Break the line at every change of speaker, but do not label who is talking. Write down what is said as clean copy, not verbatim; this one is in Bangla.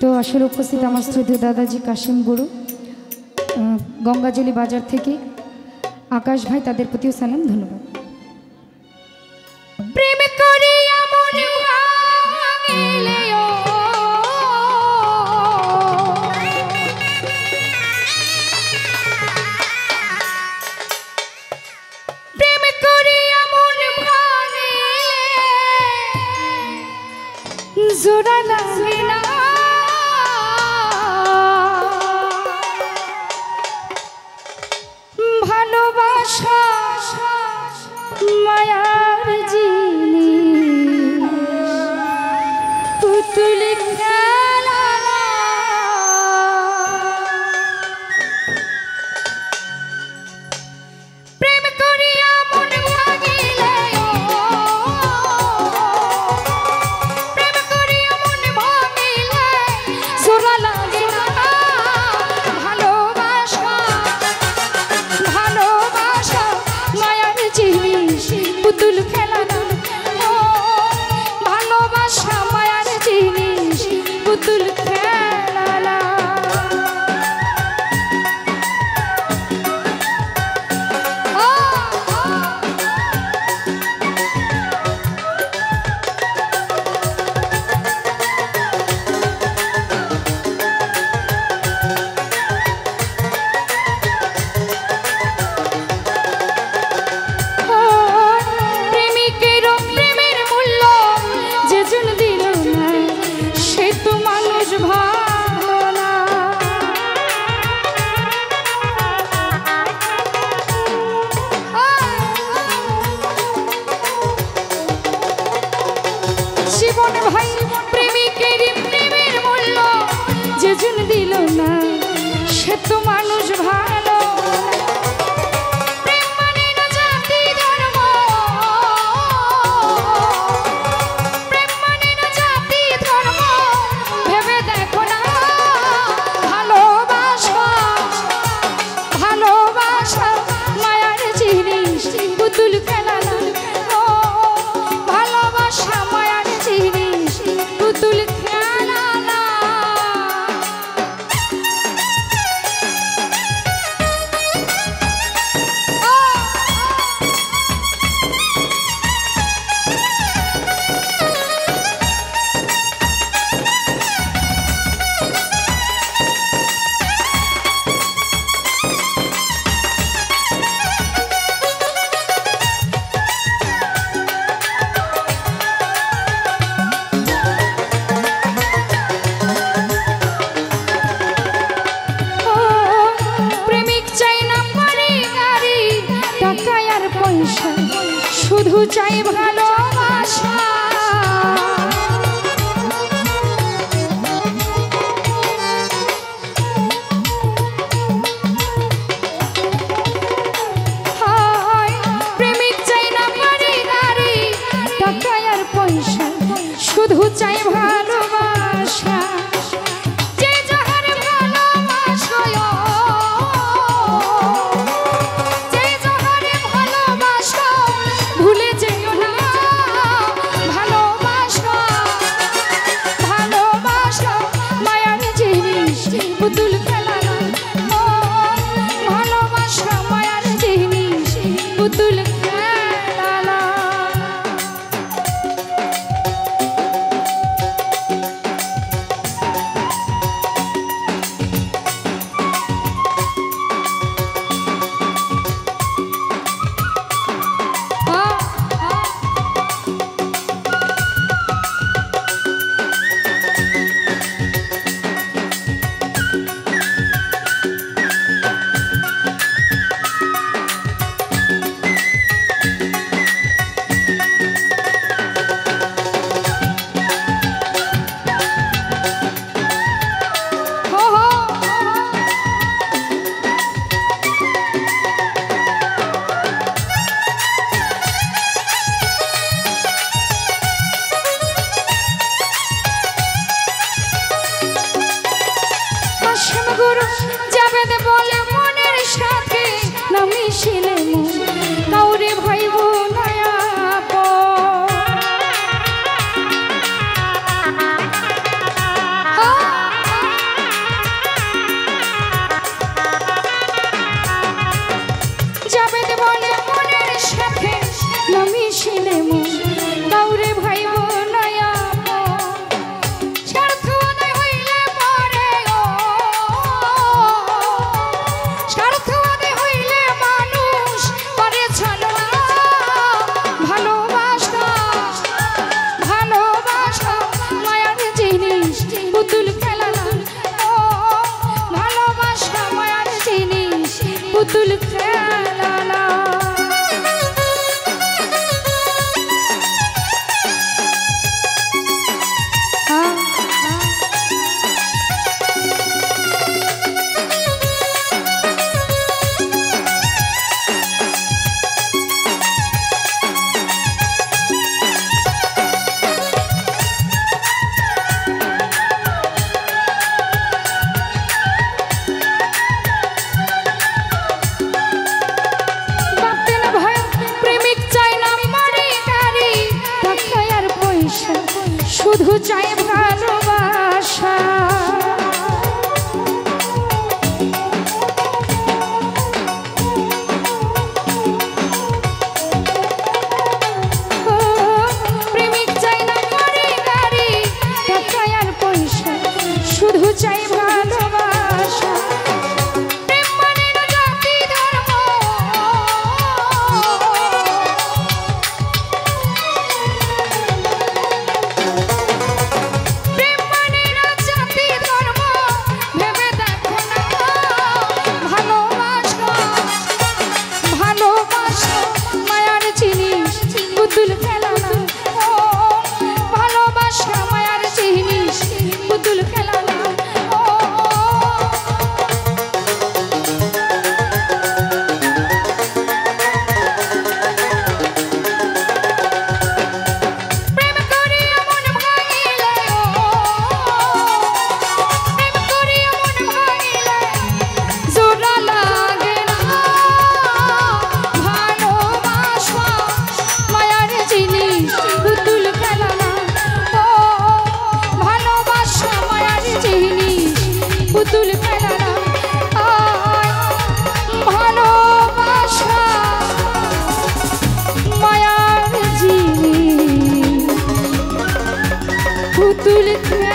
তো আসলে উপস্থিত আমার শ্রদ্ধেয় দাদাজি কাশিম গুরু গঙ্গাজলি বাজার থেকে আকাশ ভাই, তাদের প্রতিও সালাম, ধন্যবাদ। প্রেম করিয়া মন ভাঙিলে প্রেম করিয়া মন ভাঙিলে জোড়া লাগে না, ভালোবাসা মায়ার জিনিস পুতুল খেলা না। প্রেম করিয়া মন ভাঙিলে প্রেম করিয়া মন ভাঙিলে জোড়া লাগে না, ভালোবাসা ভালোবাসা মায়ার জিনিস পুতুল খেলা না, ভালোবাসা মায়ার জিনিস পুতুল খেলা না। জীবন ভাই প্রেমিকের প্রেমের মূল্য যেজন দিল না সে তো মানুষ ভালো। প্রেম মানে না জাতি ধর্ম, প্রেম মানে না জাতি ধর্ম, ভেবে দেখো না ভালোবাসা ভালোবাসা মায়ার জিনিস পুতুল খেলা না, ভালোবাসা মায়ার জিনিস পুতুল খেলা না। শুধু চাই ভালোবাসা, প্রেমিক চাই না বাড়ি গাড়ি টাকা আর পয়সা, শুধু চাই ভালোবাসা। যে যাহার ভালোবাসা যে যাহার ভালোবাসা ভুলে যেও না, চাই ভালোবাসা। প্রেমিক চাই না গাড়ি গাড়ি টাকা আর পয়সা, শুধু চাই ভালোবাসা। প্রেম মানে না জাতি ধর্ম, প্রেম মানে না জাতি ধর্ম, ভেবে দেখো না ভালোবাসা। ভালোবাসা মায়ার জিনিস, পুতুল খেলা না। ও ভালোবাসা মায়ার জিনিস, পুতুল খেলা না। ও প্রেম করিয়া মন ভাঙিলে, প্রেম করিয়া মন ভাঙিলে জোড়া লাগে না। ভালোবাসা মায়ার জিনিস, পুতুল খেলা না। ও ভালোবাসা মায়ার জিনিস, পুতুল খেলা না। ভালোবাসা মায়ার জিনিস, পুতুল খেলা।